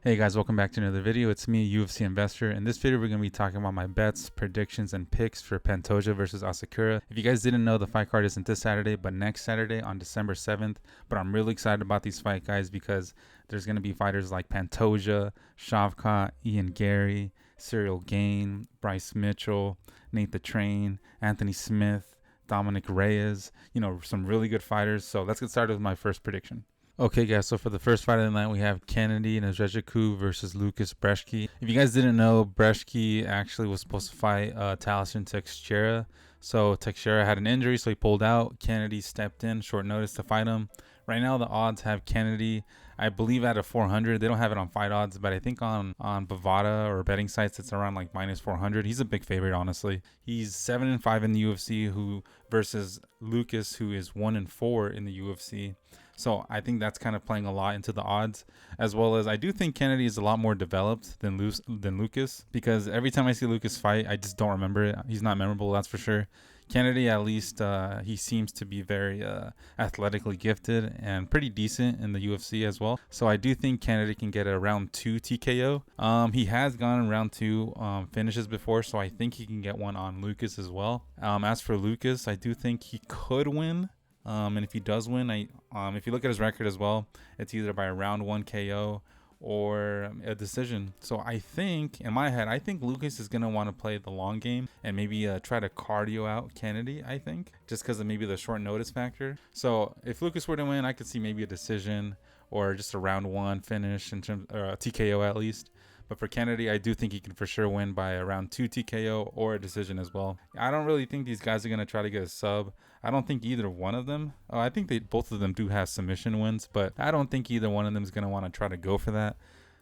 Hey guys, welcome back to another video. It's me, UFC Investor. In this video, we're going to be talking about my bets, predictions, and picks for Pantoja versus Asakura. If you guys didn't know, the fight card isn't this Saturday, but next Saturday on December 7th. But I'm really excited about these fight guys because there's going to be fighters like Pantoja, Shavkat, Ian Gary, Ciryl Gane, Bryce Mitchell, Nate the Train, Anthony Smith, Dominick Reyes. Some really good fighters. So let's get started with my first prediction. Okay, guys, so for the first fight of the night, we have Kennedy and Nzechukwu versus Lukasz Brzeski. If you guys didn't know, Brzeski actually was supposed to fight Taliesin Teixeira. So Teixeira had an injury, so he pulled out. Kennedy stepped in, short notice to fight him. Right now, the odds have Kennedy, I believe, at a 400. They don't have it on fight odds, but I think on Bovada or betting sites, it's around like minus 400. He's a big favorite, honestly. He's 7-5 in the UFC versus Lukasz, who is 1-4 in the UFC. So I think that's kind of playing a lot into the odds, as well as I do think Kennedy is a lot more developed than Lukasz, because every time I see Lukasz fight, I just don't remember it. He's not memorable, that's for sure. Kennedy, at least, he seems to be very athletically gifted and pretty decent in the UFC as well. So I do think Kennedy can get a round 2 TKO. He has gone in round 2 finishes before, so I think he can get one on Lukasz as well. As for Lukasz, I do think he could win. And if he does win, if you look at his record as well, it's either by a round 1 KO or a decision. So I think, in my head, I think Lukasz is going to want to play the long game and maybe try to cardio out Kennedy, I think, just because of maybe the short notice factor. So if Lukasz were to win, I could see maybe a decision or just a round 1 finish in terms, or a TKO at least. But for Kennedy, I do think he can for sure win by a round 2 TKO or a decision as well. I don't really think these guys are going to try to get a sub. I don't think either one of them. I think both of them do have submission wins, but I don't think either one of them is going to want to try to go for that.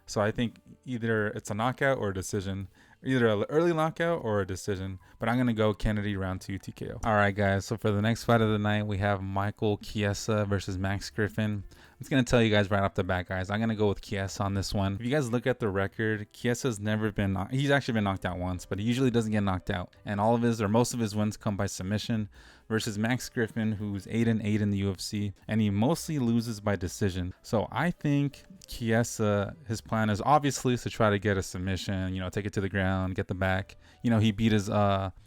So I think either it's a knockout or a decision. Either an early knockout or a decision. But I'm going to go Kennedy round 2 TKO. All right, guys. So for the next fight of the night, we have Michael Chiesa versus Max Griffin. I'm just going to tell you guys right off the bat, guys. I'm going to go with Chiesa on this one. If you guys look at the record, Chiesa's never been... He's actually been knocked out once, but he usually doesn't get knocked out. And all of his, or most of his wins come by submission versus Max Griffin, who's 8-8 in the UFC. And he mostly loses by decision. So I think Chiesa, his plan is obviously to try to get a submission, take it to the ground, get the back.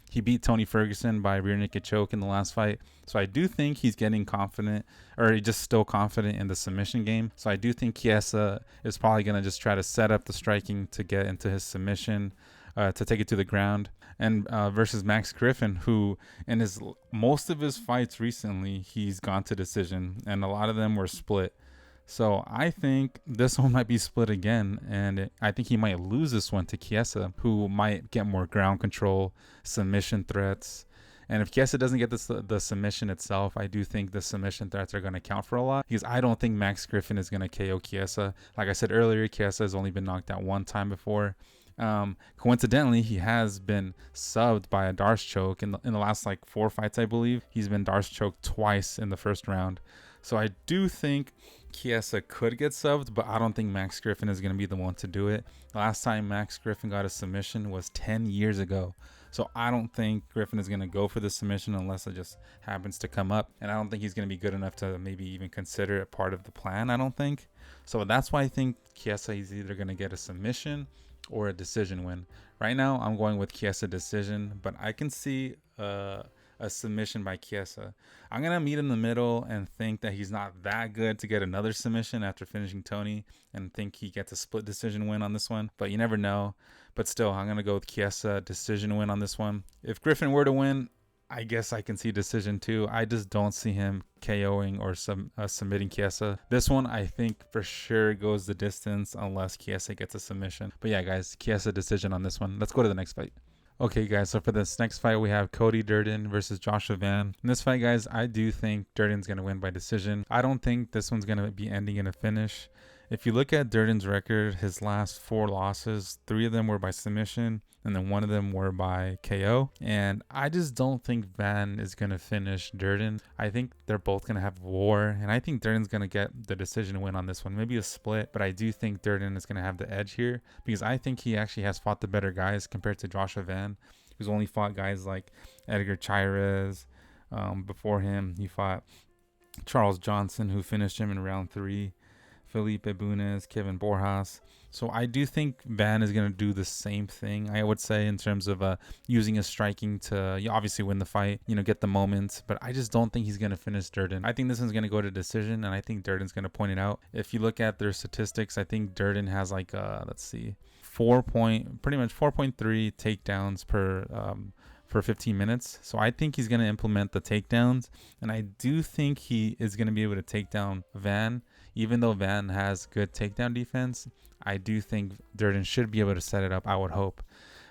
He beat Tony Ferguson by rear naked choke in the last fight. So I do think he's getting confident, or he's just still confident in the submission game. So I do think Chiesa is probably going to just try to set up the striking to get into his submission, to take it to the ground. And versus Max Griffin, who in most of his fights recently, he's gone to decision, and a lot of them were split. So I think this one might be split again, and I think he might lose this one to Chiesa, who might get more ground control, submission threats. And if Chiesa doesn't get the submission itself, I do think the submission threats are going to count for a lot, because I don't think Max Griffin is going to KO Chiesa. Like I said earlier, Chiesa has only been knocked out one time before. Coincidentally, he has been subbed by a Darce choke in the last 4 fights, I believe. He's been Darce choked twice in the first round. So I do think Chiesa could get subbed, but I don't think Max Griffin is going to be the one to do it. The last time Max Griffin got a submission was 10 years ago. So I don't think Griffin is going to go for the submission unless it just happens to come up. And I don't think he's going to be good enough to maybe even consider it part of the plan, I don't think. So that's why I think Chiesa is either going to get a submission or a decision win. Right now, I'm going with Chiesa decision, but I can see a submission by Chiesa. I'm going to meet in the middle and think that he's not that good to get another submission after finishing Tony, and think he gets a split decision win on this one. But you never know. But still, I'm going to go with Chiesa decision win on this one. If Griffin were to win, I guess I can see decision too. I just don't see him KOing or submitting Chiesa. This one, I think for sure goes the distance unless Chiesa gets a submission. But yeah, guys, Chiesa decision on this one. Let's go to the next fight. Okay, guys, so for this next fight, we have Cody Durden versus Joshua Van. In this fight, guys, I do think Durden's going to win by decision. I don't think this one's going to be ending in a finish. If you look at Durden's record, his last 4 losses, 3 of them were by submission, and then 1 of them were by KO. And I just don't think Van is going to finish Durden. I think they're both going to have war, and I think Durden's going to get the decision win on this one. Maybe a split, but I do think Durden is going to have the edge here, because I think he actually has fought the better guys compared to Joshua Van, who's only fought guys like Edgar Chairez. Before him, he fought Charles Johnson, who finished him in round 3. Felipe Bunes, Kevin Borjas. So I do think Van is going to do the same thing, I would say, in terms of using his striking to obviously win the fight, get the moments. But I just don't think he's going to finish Durden. I think this one's going to go to decision, and I think Durden's going to point it out. If you look at their statistics, I think Durden has like, let's see, pretty much 4.3 takedowns per 15 minutes. So I think he's going to implement the takedowns, and I do think he is going to be able to take down Van. Even though Van has good takedown defense, I do think Durden should be able to set it up, I would hope.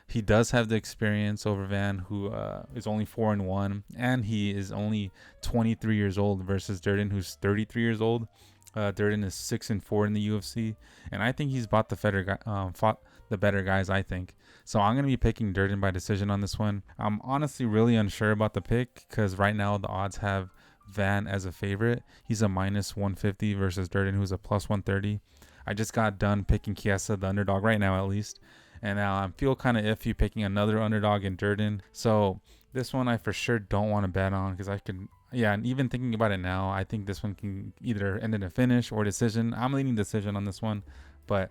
He does have the experience over Van, who is only 4-1, and he is only 23 years old versus Durden, who's 33 years old. Durden is 6-4 in the UFC, and I think he's fought the better guys, I think. So I'm going to be picking Durden by decision on this one. I'm honestly really unsure about the pick because right now the odds have Van as a favorite. He's a -150 versus Durden, who's a +130. I just got done picking Chiesa, the underdog, right now at least. And now I feel kind of iffy picking another underdog in Durden. So this one I for sure don't want to bet on because I could... Yeah, and even thinking about it now, I think this one can either end in a finish or decision. I'm leaning decision on this one, but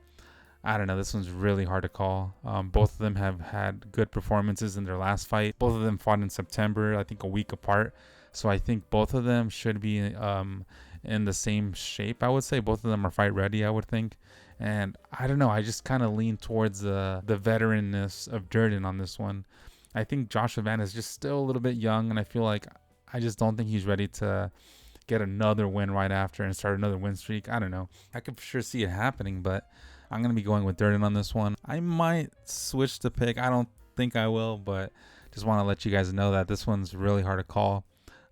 I don't know. This one's really hard to call. Both of them have had good performances in their last fight. Both of them fought in September, I think a week apart. So I think both of them should be in the same shape, I would say. Both of them are fight ready, I would think. And I don't know. I just kind of lean towards the veteranness of Durden on this one. I think Joshua Van is just still a little bit young, and I feel like I just don't think he's ready to get another win right after and start another win streak. I don't know. I could for sure see it happening, but I'm going to be going with Durden on this one. I might switch the pick. I don't think I will, but just want to let you guys know that this one's really hard to call.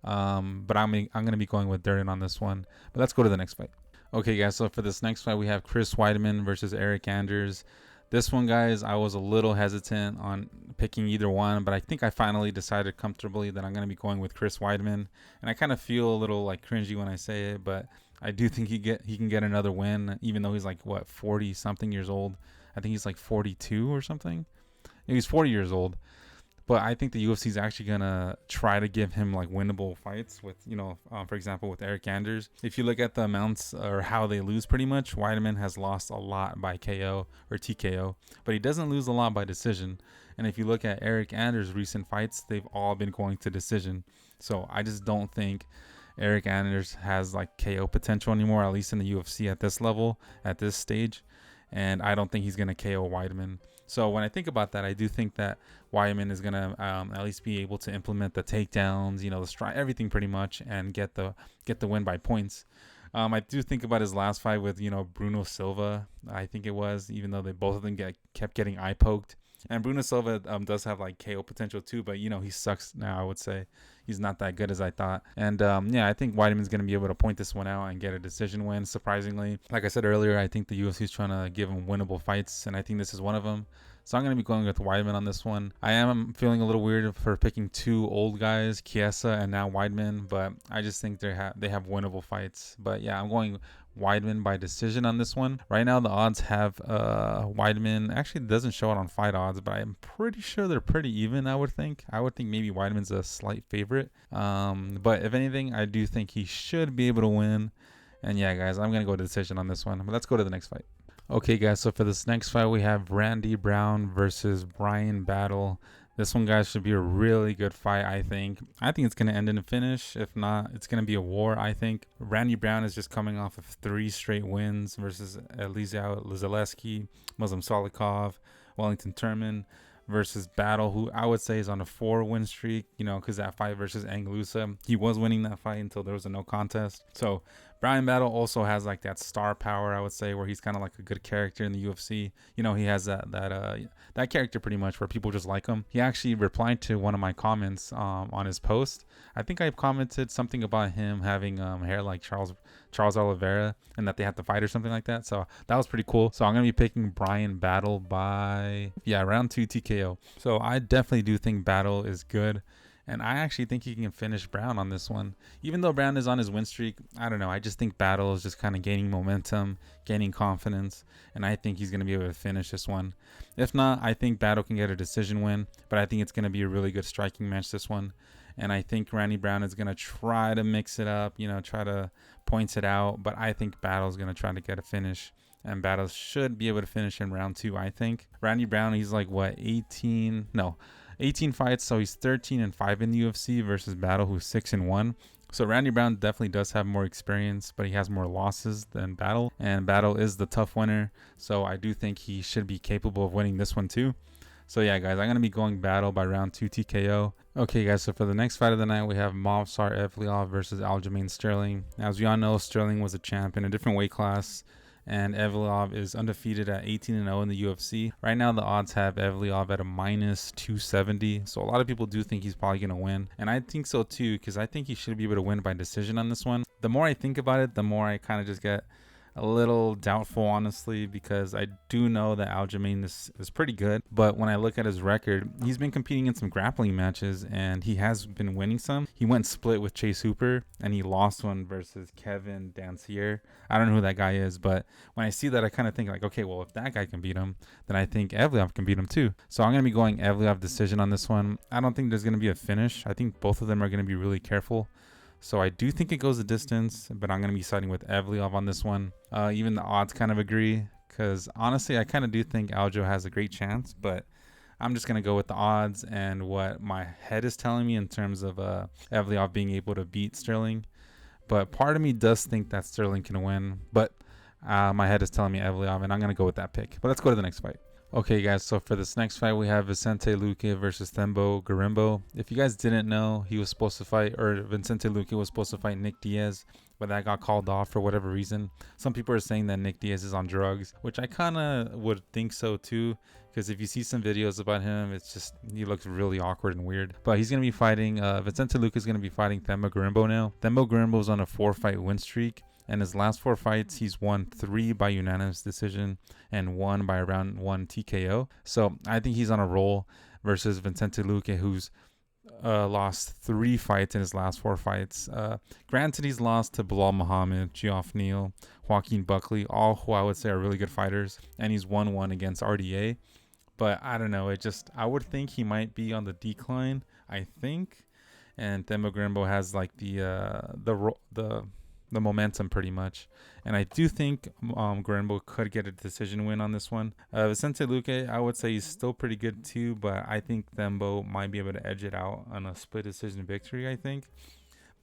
But I'm going to be going with Durden on this one. But let's go to the next fight. Okay, guys, so for this next fight, we have Chris Weidman versus Eryk Anders. This one, guys, I was a little hesitant on picking either one, but I think I finally decided comfortably that I'm going to be going with Chris Weidman. And I kind of feel a little like cringy when I say it, but I do think he can get another win, even though he's like, 40 something years old. I think he's like 42 or something. He's 40 years old. But I think the UFC is actually going to try to give him like winnable fights with, for example, with Eryk Anders. If you look at the amounts or how they lose pretty much, Weidman has lost a lot by KO or TKO, but he doesn't lose a lot by decision. And if you look at Eryk Anders' recent fights, they've all been going to decision. So I just don't think Eryk Anders has like KO potential anymore, at least in the UFC at this level, at this stage. And I don't think he's going to KO Weidman. So when I think about that, I do think that Weidman is going to at least be able to implement the takedowns, the strike, everything pretty much, and get the win by points. I do think about his last fight with, Bruno Silva, I think it was, even though both of them kept getting eye poked. And Bruno Silva does have like KO potential too, but he sucks now, I would say. He's not that good as I thought. And I think Weidman's going to be able to point this one out and get a decision win, surprisingly. Like I said earlier, I think the UFC is trying to give him winnable fights, and I think this is one of them. So I'm going to be going with Weidman on this one. I am feeling a little weird for picking two old guys, Chiesa and now Weidman, but I just think they have winnable fights. But yeah, I'm going Weidman by decision on this one. Right now the odds have Weidman, actually it doesn't show it on fight odds, but I'm pretty sure they're pretty even. I would think maybe Weidman's a slight favorite, but if anything, I do think he should be able to win. And yeah, guys, I'm gonna go to decision on this one. But let's go to the next fight. Okay, guys, so for this next fight we have Randy Brown versus Bryan battle. This one, guys, should be a really good fight, I think. I think it's going to end in a finish. If not, it's going to be a war, I think. Randy Brown is just coming off of 3 straight wins versus Elizeu Zaleski, Muslim Solikov, Wellington Turman, versus Battle, who I would say is on a 4-win streak, because that fight versus Anguissa, he was winning that fight until there was a no contest. So Bryan Battle also has like that star power, I would say, where he's kind of like a good character in the UFC. He has that character pretty much where people just like him. He actually replied to one of my comments on his post. I think I commented something about him having hair like Charles Oliveira and that they had to fight or something like that. So that was pretty cool. So I'm going to be picking Bryan Battle by, round 2 TKO. So I definitely do think Battle is good. And I actually think he can finish Brown on this one. Even though Brown is on his win streak, I don't know. I just think Battle is just kind of gaining momentum, gaining confidence. And I think he's going to be able to finish this one. If not, I think Battle can get a decision win. But I think it's going to be a really good striking match, this one. And I think Randy Brown is going to try to mix it up, try to point it out. But I think Battle's going to try to get a finish. And Battle should be able to finish in round 2, I think. Randy Brown, he's like, 18 fights. So he's 13-5 in the UFC versus Battle, who's 6-1. So Randy Brown definitely does have more experience, but he has more losses than Battle. And Battle is the tough winner. So I do think he should be capable of winning this one too. So yeah, guys, I'm going to be going Battle by round 2 TKO. Okay, guys, so for the next fight of the night, we have Movsar Evloev versus Aljamain Sterling. As we all know, Sterling was a champ in a different weight class, and Evloev is undefeated at 18-0 in the UFC. Right now, the odds have Evloev at a -270, so a lot of people do think he's probably going to win. And I think so too, because I think he should be able to win by decision on this one. The more I think about it, the more I kind of just get a little doubtful, honestly, because I do know that Aljamain is pretty good. But when I look at his record, he's been competing in some grappling matches and he has been winning some. He went split with Chase Hooper and he lost one versus Kevin Dancier. I don't know who that guy is, but when I see that, I kind of think like, okay, well, if that guy can beat him, then I think Evloev can beat him too. So I'm going to be going Evloev decision on this one. I don't think there's going to be a finish. I think both of them are going to be really careful. So I do think it goes the distance, but I'm going to be siding with Evloev on this one. Even the odds kind of agree, because honestly, I kind of do think Aljo has a great chance, but I'm just going to go with the odds and what my head is telling me in terms of Evloev being able to beat Sterling. But part of me does think that Sterling can win, but my head is telling me Evloev, and I'm going to go with that pick. But let's go to the next fight. Okay, guys, so for this next fight, we have Vicente Luque versus Themba Gorimbo. If you guys didn't know, he was supposed to fight, or Vicente Luque was supposed to fight Nick Diaz, but that got called off for whatever reason. Some people are saying that Nick Diaz is on drugs, which I kind of would think so too, because if you see some videos about him, it's just, he looks really awkward and weird. But he's going to be fighting, Vicente Luque is going to be fighting Themba Gorimbo now. Themba Gorimbo is on a 4-fight win streak. And his last 4 fights, he's won 3 by unanimous decision and 1 by round 1 TKO. So I think he's on a roll versus Vicente Luque, who's lost 3 fights in his last 4 fights. Granted, he's lost to Bilal Muhammad, Geoff Neal, Joaquin Buckley, all who I would say are really good fighters. And he's won 1 against RDA. But I don't know. I would think he might be on the decline, I think. And Themba Gorimbo has like the momentum pretty much, and I do think Gorimbo could get a decision win on this one. Vicente Luque, I would say he's still pretty good too, but I think Themba might be able to edge it out on a split decision victory, I think.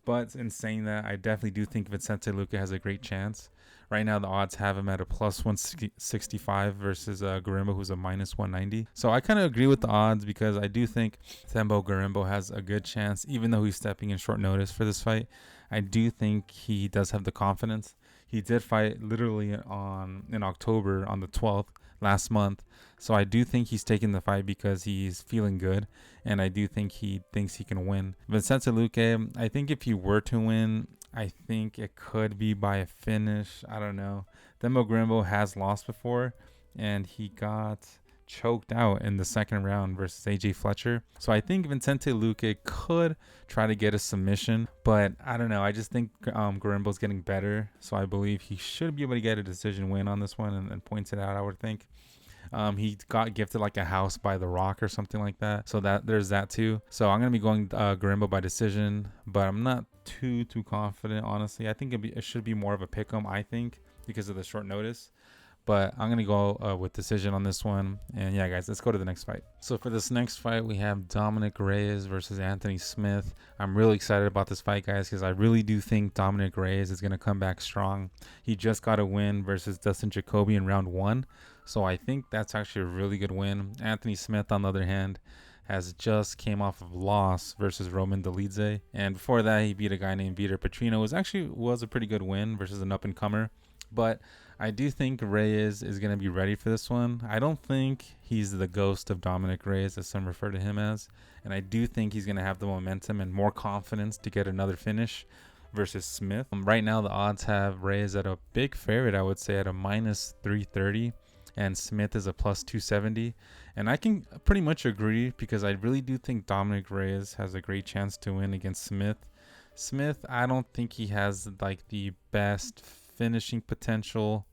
But in saying that, I definitely do think Vicente Luque has a great chance. Right now, the odds have him at a +165 versus Gorimbo, who's a -190. So I kind of agree with the odds because I do think Themba Gorimbo has a good chance, even though he's stepping in short notice for this fight. I do think he does have the confidence. He did fight literally in October on the 12th last month. So I do think he's taking the fight because he's feeling good, and I do think he thinks he can win. Vicente Luque, I think if he were to win, I think it could be by a finish. I don't know. Themba Gorimbo has lost before, and he got choked out in the second round versus AJ Fletcher. So I think Vicente Luque could try to get a submission, but I don't know. I just think Gorimbo's getting better, so I believe he should be able to get a decision win on this one and points it out, I would think. He got gifted like a house by The Rock or something like that, so that there's that too. So I'm gonna be going Gorimbo by decision, but I'm not too confident, honestly. I think it should be more of a pick 'em, I think, because of the short notice. But I'm going to go with decision on this one. And yeah, guys, let's go to the next fight. So for this next fight, we have Dominick Reyes versus Anthony Smith. I'm really excited about this fight, guys, because I really do think Dominick Reyes is going to come back strong. He just got a win versus Dustin Jacoby in round 1. So I think that's actually a really good win. Anthony Smith, on the other hand, has just came off of loss versus Roman Dolidze. And before that, he beat a guy named Vitor Petrino. It was a pretty good win versus an up-and-comer. But I do think Reyes is going to be ready for this one. I don't think he's the ghost of Dominick Reyes, as some refer to him as. And I do think he's going to have the momentum and more confidence to get another finish versus Smith. Right now, the odds have Reyes at a big favorite, I would say, at a -330. And Smith is a +270. And I can pretty much agree because I really do think Dominick Reyes has a great chance to win against Smith. Smith, I don't think he has like the best finishing potential,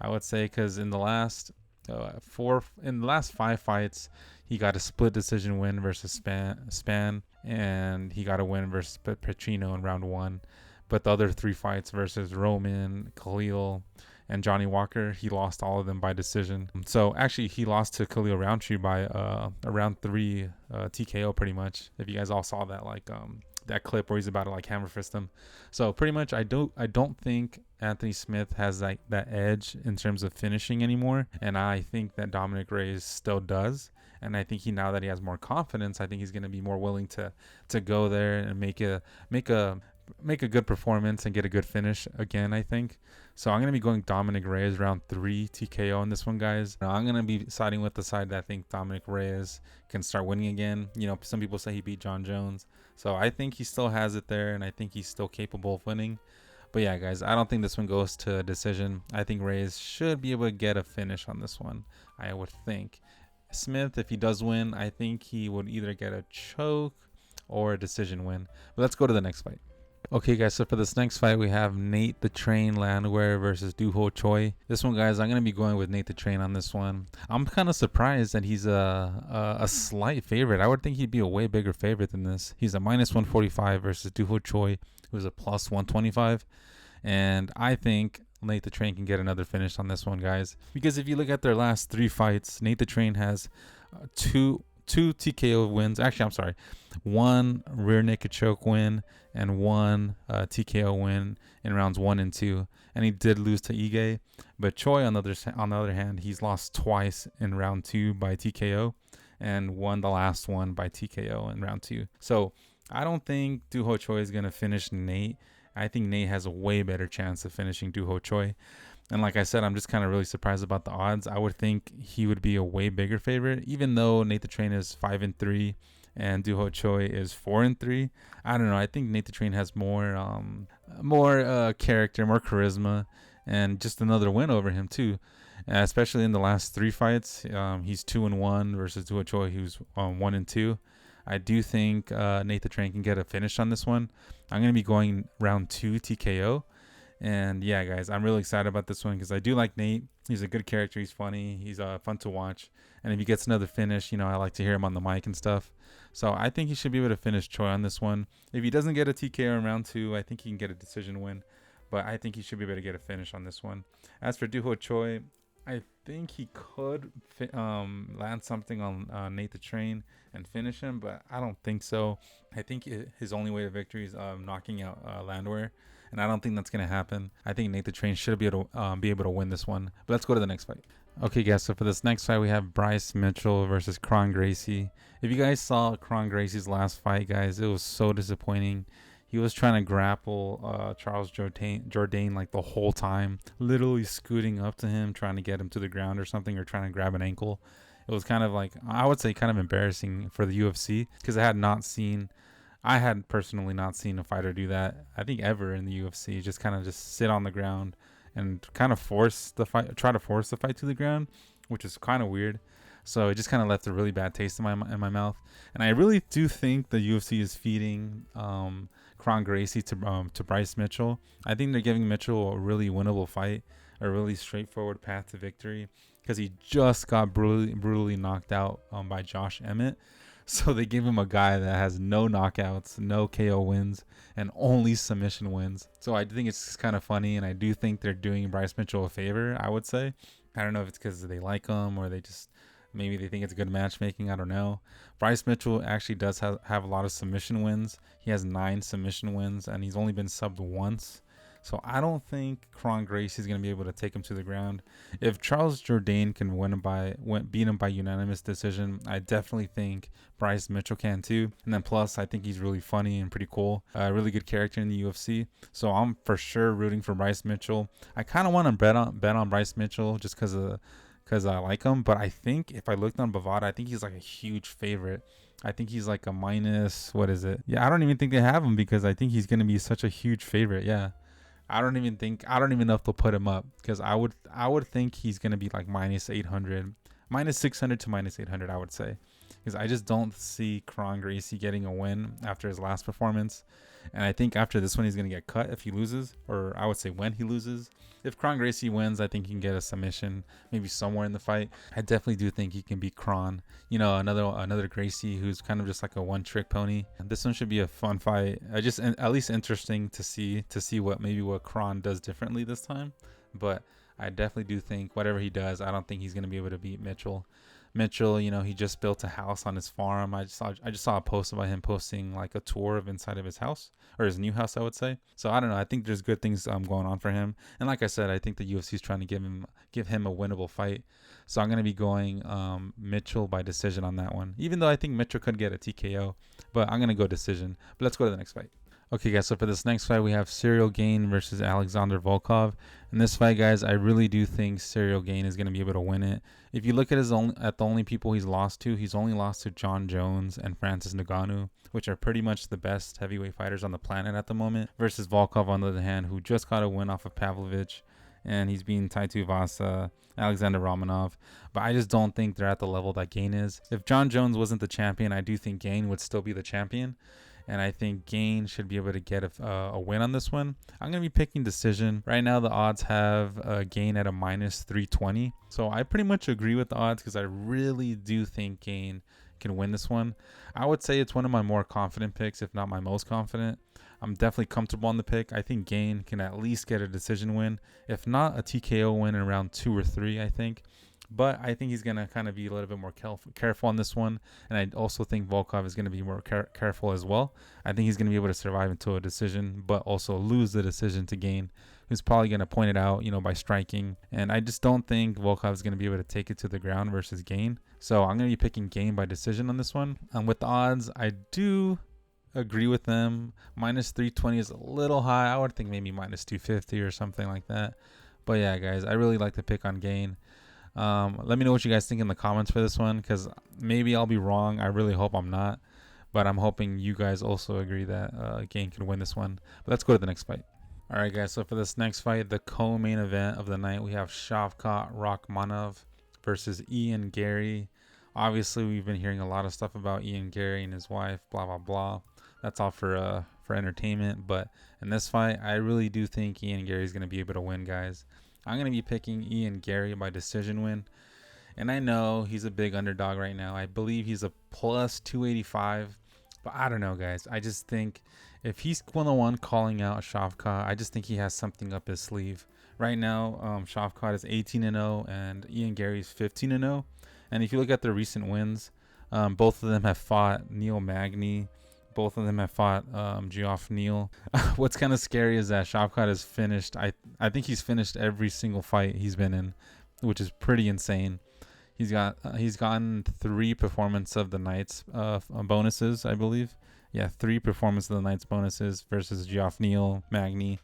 I would say, because in the last In the last 5 fights, he got a split decision win versus Span, and he got a win versus Pacino in round 1. But the other 3 fights versus Roman, Khalil, and Johnny Walker, he lost all of them by decision. So actually, he lost to Khalil Roundtree by a round 3 TKO pretty much. If you guys all saw that, like that clip where he's about to like hammer fist him. So pretty much, I don't think Anthony Smith has like that edge in terms of finishing anymore, and I think that Dominick Reyes still does. And I think now that he has more confidence, I think he's going to be more willing to go there and make a good performance and get a good finish again, I think. So I'm going to be going Dominick Reyes round 3 TKO on this one, guys. Now, I'm going to be siding with the side that I think Dominick Reyes can start winning again. You know, some people say he beat John Jones. So I think he still has it there, and I think he's still capable of winning. But yeah, guys, I don't think this one goes to a decision. I think Reyes should be able to get a finish on this one, I would think. Smith, if he does win, I think he would either get a choke or a decision win. But let's go to the next fight. Okay, guys, so for this next fight, we have Nate the Train Landwehr versus Doo Ho Choi. This one, guys, I'm going to be going with Nate the Train on this one. I'm kind of surprised that he's a slight favorite. I would think he'd be a way bigger favorite than this. He's a minus 145 versus Doo Ho Choi, who's a plus 125. And I think Nate the Train can get another finish on this one, guys. Because if you look at their last 3 fights, Nate the Train has two TKO wins. Actually, I'm sorry. 1 rear naked choke win and 1 TKO win in rounds 1 and 2. And he did lose to Ige. But Choi, on the other hand, he's lost twice in round 2 by TKO and won the last one by TKO in round 2. So I don't think Doo Ho Choi is going to finish Nate. I think Nate has a way better chance of finishing Doo Ho Choi. And like I said, I'm just kind of really surprised about the odds. I would think he would be a way bigger favorite, even though Nate the Train is 5-3 and Doo Ho Choi is 4-3. I don't know. I think Nate the Train has more character, more charisma, and just another win over him too. Especially in the last 3 fights, he's 2-1 versus Doo Ho Choi, who's 1-2. I do think Nate the Train can get a finish on this one. I'm going to be going round 2 TKO. And yeah, guys, I'm really excited about this one because I do like Nate. He's a good character. He's funny. He's fun to watch. And if he gets another finish, you know, I like to hear him on the mic and stuff. So I think he should be able to finish Choi on this one. If he doesn't get a TKO in round 2, I think he can get a decision win. But I think he should be able to get a finish on this one. As for Doo Ho Choi, I think he could land something on Nate the Train and finish him, but I don't think so. I think his only way to victory is knocking out Landwehr, and I don't think that's going to happen. I think Nate the Train should be able to win this one. But let's go to the next fight. Okay, guys, so for this next fight, we have Bryce Mitchell versus Kron Gracie. If you guys saw Kron Gracie's last fight, guys, it was so disappointing. He was trying to grapple Charles Jourdain like the whole time, literally scooting up to him, trying to get him to the ground or something, or trying to grab an ankle. It was kind of like, I would say, kind of embarrassing for the UFC because I had personally not seen a fighter do that, I think, ever in the UFC. Just kind of just sit on the ground and kind of try to force the fight to the ground, which is kind of weird. So it just kind of left a really bad taste in my mouth. And I really do think the UFC is feeding Kron Gracie to Bryce Mitchell. I think they're giving Mitchell a really winnable fight, a really straightforward path to victory, because he just got brutally knocked out by Josh Emmett. So they give him a guy that has no knockouts, no KO wins, and only submission wins. So I think it's kind of funny, and I do think they're doing Bryce Mitchell a favor, I would say. I don't know if it's because they like him or maybe they think it's good matchmaking. I don't know. Bryce Mitchell actually does have a lot of submission wins. He has 9 submission wins, and he's only been subbed once. So I don't think Kron Gracie is going to be able to take him to the ground. If Charles Jourdain can beat him by unanimous decision, I definitely think Bryce Mitchell can too. And then plus, I think he's really funny and pretty cool. Really good character in the UFC. So I'm for sure rooting for Bryce Mitchell. I kind of want to bet on Bryce Mitchell just because I like him. But I think if I looked on Bovada, I think he's like a huge favorite. I think he's like a minus, what is it? Yeah, I don't even think they have him because I think he's going to be such a huge favorite. Yeah. I don't even know if they'll put him up because I would think he's going to be like minus 800, minus 600 to minus 800, I would say, because I just don't see Kron Gracie getting a win after his last performance. And I think after this one, he's going to get cut if he loses, or I would say when he loses. If Kron Gracie wins, I think he can get a submission, maybe somewhere in the fight. I definitely do think he can beat Kron. You know, another Gracie who's kind of just like a one-trick pony. This one should be a fun fight. At least interesting to see what Kron does differently this time. But I definitely do think whatever he does, I don't think he's going to be able to beat Mitchell. Mitchell, you know, he just built a house on his farm. I just saw a post about him posting like a tour of inside of his house, or his new house, I would say. So I don't know. I think there's good things going on for him. And like I said, I think the UFC is trying to give him a winnable fight. So I'm going to be going Mitchell by decision on that one. Even though I think Mitchell could get a TKO, but I'm going to go decision. But let's go to the next fight. Okay, guys, so for this next fight, we have Ciryl Gane versus Alexander Volkov. In this fight, guys, I really do think Ciryl Gane is going to be able to win it. If you look at the only people he's lost to, he's only lost to John Jones and Francis Ngannou, which are pretty much the best heavyweight fighters on the planet at the moment, versus Volkov, on the other hand, who just got a win off of Pavlovich, and he's beaten Tai Tuivasa, Alexander Rakhmonov. But I just don't think they're at the level that Gane is. If John Jones wasn't the champion, I do think Gane would still be the champion. And I think Gane should be able to get a win on this one. I'm going to be picking decision. Right now, the odds have Gane at a minus 320. So I pretty much agree with the odds because I really do think Gane can win this one. I would say it's one of my more confident picks, if not my most confident. I'm definitely comfortable on the pick. I think Gane can at least get a decision win. If not, a TKO win in round 2 or 3, I think. But I think he's going to kind of be a little bit more careful on this one. And I also think Volkov is going to be more careful as well. I think he's going to be able to survive until a decision, but also lose the decision to Gane, who's probably going to point it out, you know, by striking. And I just don't think Volkov is going to be able to take it to the ground versus Gane. So I'm going to be picking Gane by decision on this one. With the odds, I do agree with them. Minus 320 is a little high. I would think maybe minus 250 or something like that. But yeah, guys, I really like to pick on Gane. Let me know what you guys think in the comments for this one, because maybe I'll be wrong. I really hope I'm not, but I'm hoping you guys also agree that Gane can win this one. But let's go to the next fight. All right, guys, so for this next fight, the co-main event of the night, we have Shavkat Rakhmonov versus Ian Garry. Obviously, we've been hearing a lot of stuff about Ian Garry and his wife, blah blah blah. That's all for entertainment, but in this fight, I really do think Ian Garry is going to be able to win, guys. I'm going to be picking Ian Garry by decision win. And I know he's a big underdog right now. I believe he's a plus 285. But I don't know, guys. I just think if he's the one calling out Shavkat, I just think he has something up his sleeve. Right now, Shavkat is 18-0 and Ian Garry is 15-0. And if you look at the recent wins, both of them have fought Neil Magny. Both of them have fought Geoff Neal. What's kind of scary is that Shavkat has finished. I think he's finished every single fight he's been in, which is pretty insane. He's gotten 3 performance of the night's bonuses, I believe. Yeah, 3 performance of the night's bonuses versus Geoff Neal, Magny,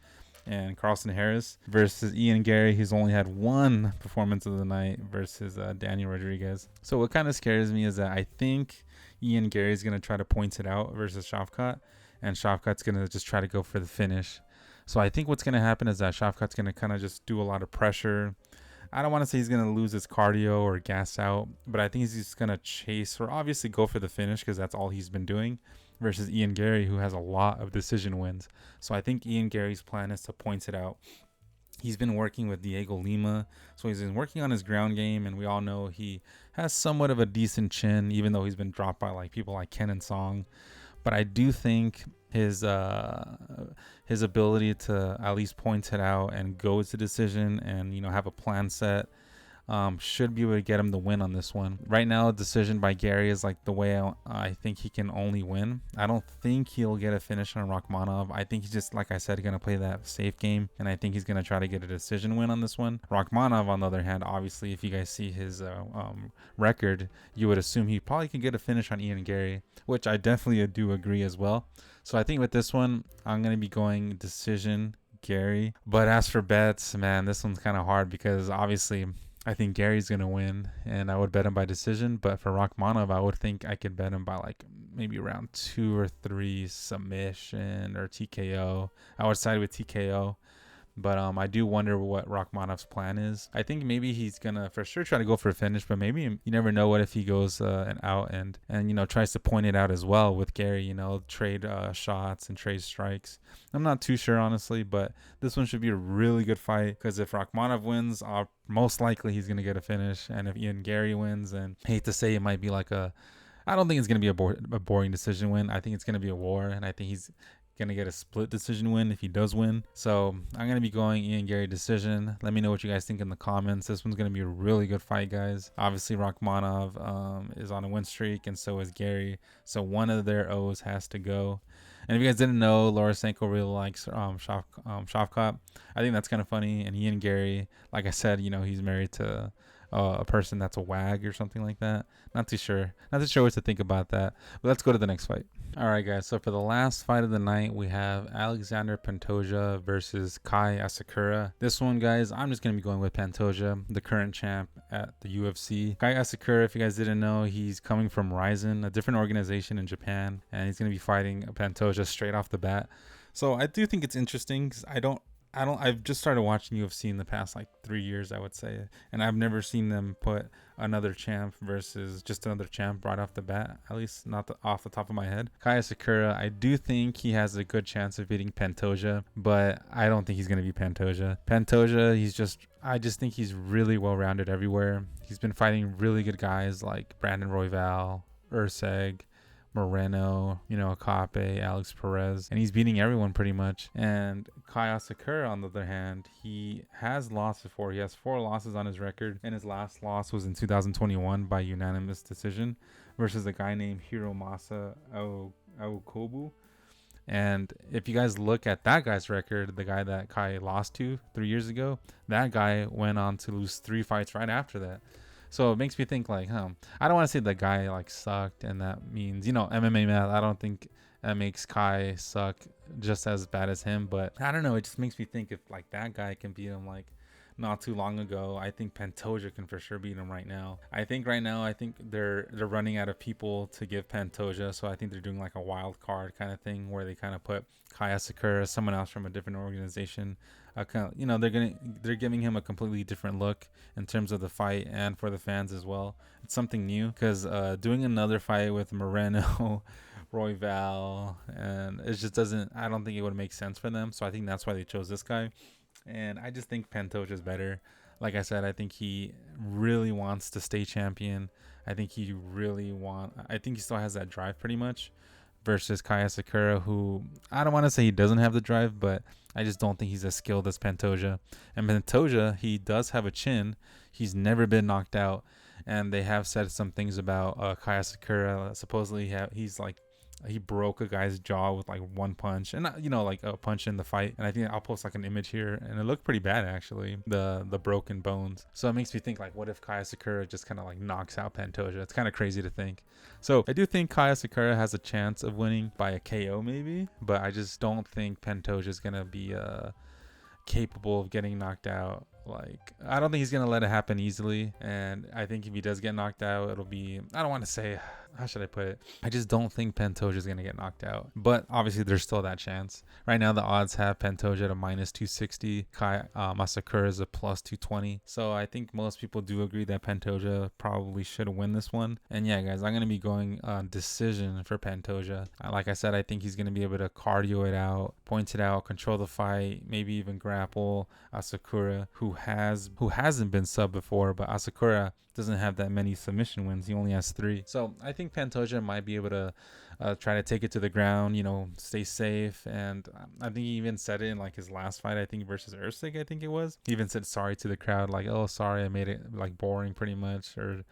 and Carlson Harris. Versus Ian Garry, who's only had 1 performance of the night versus Daniel Rodriguez. So what kind of scares me is that I think Ian Garry is going to try to point it out versus Shavkat, and Shavkat's going to just try to go for the finish. So I think what's going to happen is that Shavkat's going to kind of just do a lot of pressure. I don't want to say he's going to lose his cardio or gas out, but I think he's just going to chase or obviously go for the finish because that's all he's been doing, versus Ian Garry, who has a lot of decision wins. So I think Ian Garry's plan is to point it out. He's been working with Diego Lima, so he's been working on his ground game, and we all know he has somewhat of a decent chin, even though he's been dropped by like people like Ken and Song. But I do think his ability to at least point it out and go to decision and, you know, have a plan set should be able to get him the win on this one. Right now, a decision by Garry is like the way I think he can only win. I don't think he'll get a finish on Rakhmonov. I think he's just, like I said, going to play that safe game, and I think he's going to try to get a decision win on this one. Rakhmonov, on the other hand, obviously, if you guys see his record, you would assume he probably can get a finish on Ian Garry, which I definitely do agree as well. So I think with this one, I'm going to be going decision Garry. But as for bets, man, this one's kind of hard because obviously I think Gary's going to win, and I would bet him by decision. But for Rakhmonov, I would think I could bet him by like maybe around 2 or 3 submission or TKO. I would side with TKO. But I do wonder what Rakhmonov's plan is. I think maybe he's gonna for sure try to go for a finish, but maybe you never know what if he goes and out and tries to point it out as well with Gary. Trade shots and trade strikes. I'm not too sure honestly, but this one should be a really good fight because if Rakhmonov wins, most likely he's gonna get a finish, and if Ian Gary wins, and I hate to say it might be like I don't think it's going to be a boring decision win. I think it's going to be a war, and I think he's going to get a split decision win if he does win. So I'm going to be going Ian Gary decision. Let me know what you guys think in the comments. This one's going to be a really good fight, guys. Obviously, Rakhmonov is on a win streak, and so is Gary. So one of their O's has to go. And if you guys didn't know, Lorosenko really likes Shavkat. I think that's kind of funny. And Ian Gary, like I said, he's married to a person that's a wag or something like that. Not too sure what to think about that. But let's go to the next fight. All right, guys. So for the last fight of the night, we have Alexander Pantoja versus Kai Asakura. This one, guys, I'm just going to be going with Pantoja, the current champ at the UFC. Kai Asakura, if you guys didn't know, he's coming from Rizin, a different organization in Japan, and he's going to be fighting Pantoja straight off the bat. So I do think it's interesting because I've just started watching UFC in the past like 3 years, I would say, and I've never seen them put another champ versus just another champ right off the bat, at least not off the top of my head. Kai Asakura, I do think he has a good chance of beating Pantoja, but I don't think he's going to be Pantoja. I just think he's really well-rounded everywhere. He's been fighting really good guys like Brandon Royval, Urseg, Moreno, Akape, Alex Perez, and he's beating everyone pretty much. And Kai Asakura, on the other hand, he has lost before. He has 4 losses on his record, and his last loss was in 2021 by unanimous decision versus a guy named Hiromasa Aokobu. And if you guys look at that guy's record, the guy that Kai lost to 3 years ago, that guy went on to lose 3 fights right after that. So it makes me think like, I don't want to say the guy like sucked, and that means, MMA math. I don't think that makes Kai suck just as bad as him, but I don't know. It just makes me think if like that guy can beat him like not too long ago, I think Pantoja can for sure beat him right now. I think right now, they're running out of people to give Pantoja, so I think they're doing like a wild card kind of thing where they kind of put Kai Asakura, someone else from a different organization. They're giving him a completely different look in terms of the fight and for the fans as well. It's something new because doing another fight with Moreno, Royval, and it just doesn't. I don't think it would make sense for them. So I think that's why they chose this guy. And I just think Pantoja is better. Like I said, I think he really wants to stay champion. I think he still has that drive pretty much. Versus Kai Asakura, who I don't want to say he doesn't have the drive, but I just don't think he's as skilled as Pantoja. And Pantoja, he does have a chin. He's never been knocked out. And they have said some things about Kai Asakura. Supposedly he broke a guy's jaw with like one punch, and like a punch in the fight. And I think I'll post like an image here, and it looked pretty bad actually, the broken bones. So it makes me think like, what if Kai Asakura just kind of like knocks out Pantoja? It's kind of crazy to think. So I do think Kai Asakura has a chance of winning by a KO maybe, but I just don't think Pantoja is gonna be capable of getting knocked out. Like, I don't think he's gonna let it happen easily, and I think if he does get knocked out, it'll be, I don't want to say, how should I put it, I just don't think Pantoja is gonna get knocked out, but obviously there's still that chance. Right now the odds have Pantoja at a -260, Kai Asakura is a +220, so I think most people do agree that Pantoja probably should win this one. And yeah, guys, I'm gonna be going decision for Pantoja. Like I said, I think he's gonna be able to cardio it out, point it out, control the fight, maybe even grapple Asakura, who hasn't been subbed before, but Asakura doesn't have that many submission wins. He only has 3. So I think Pantoja might be able to try to take it to the ground, stay safe. And I think he even said it in like his last fight, I think versus Ursig, I think it was. He even said sorry to the crowd, like, oh, sorry, I made it like boring pretty much. Or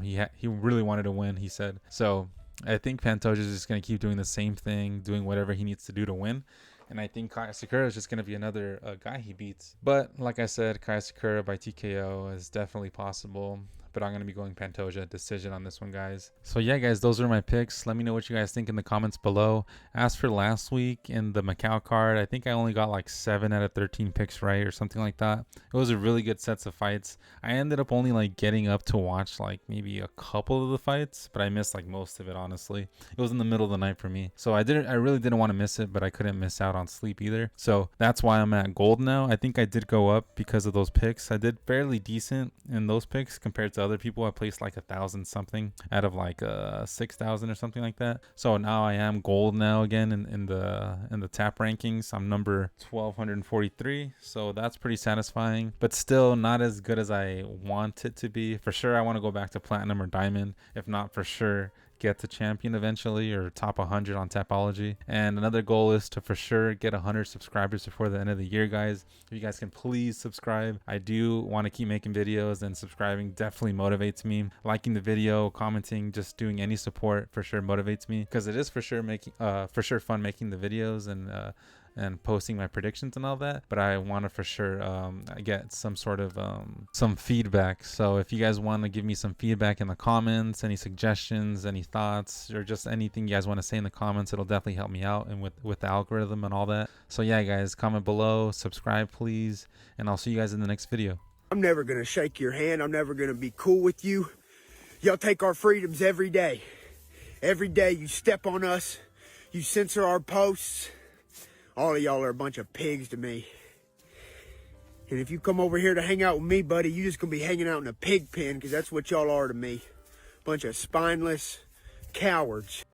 he really wanted to win, he said. So I think Pantoja is just going to keep doing the same thing, doing whatever he needs to do to win. And I think Kai Asakura is just going to be another guy he beats. But like I said, Kai Asakura by TKO is definitely possible. but I'm going to be going Pantoja decision on this one, guys. So yeah, guys, those are my picks. Let me know what you guys think in the comments below. As for last week in the Macau card, I think I only got like 7 out of 13 picks right or something like that. It was a really good sets of fights. I ended up only like getting up to watch like maybe a couple of the fights, but I missed like most of it, honestly. It was in the middle of the night for me, so I really didn't want to miss it, but I couldn't miss out on sleep either. So that's why I'm at gold now. I think I did go up because of those picks. I did fairly decent in those picks compared to other people. I placed like 1,000 something out of like 6,000 or something like that. So now I am gold now again in the tap rankings. I'm number 1243, so that's pretty satisfying, but still not as good as I want it to be. For sure I want to go back to platinum or diamond, if not for sure get to champion eventually or top 100 on Tapology. And another goal is to for sure get 100 subscribers before the end of the year, guys. If you guys can please subscribe. I do want to keep making videos, and subscribing definitely motivates me. Liking the video, commenting, just doing any support for sure motivates me, because it is for sure fun making the videos and posting my predictions and all that. But I want to for sure get some sort of some feedback. So if you guys want to give me some feedback in the comments, any suggestions, any thoughts, or just anything you guys want to say in the comments, it'll definitely help me out and with the algorithm and all that. So yeah, guys, comment below, subscribe please, and I'll see you guys in the next video. I'm never gonna shake your hand. I'm never gonna be cool with you. Y'all take our freedoms every day. Every day you step on us, you censor our posts. All of y'all are a bunch of pigs to me. And if you come over here to hang out with me, buddy, you just gonna be hanging out in a pig pen, because that's what y'all are to me. Bunch of spineless cowards.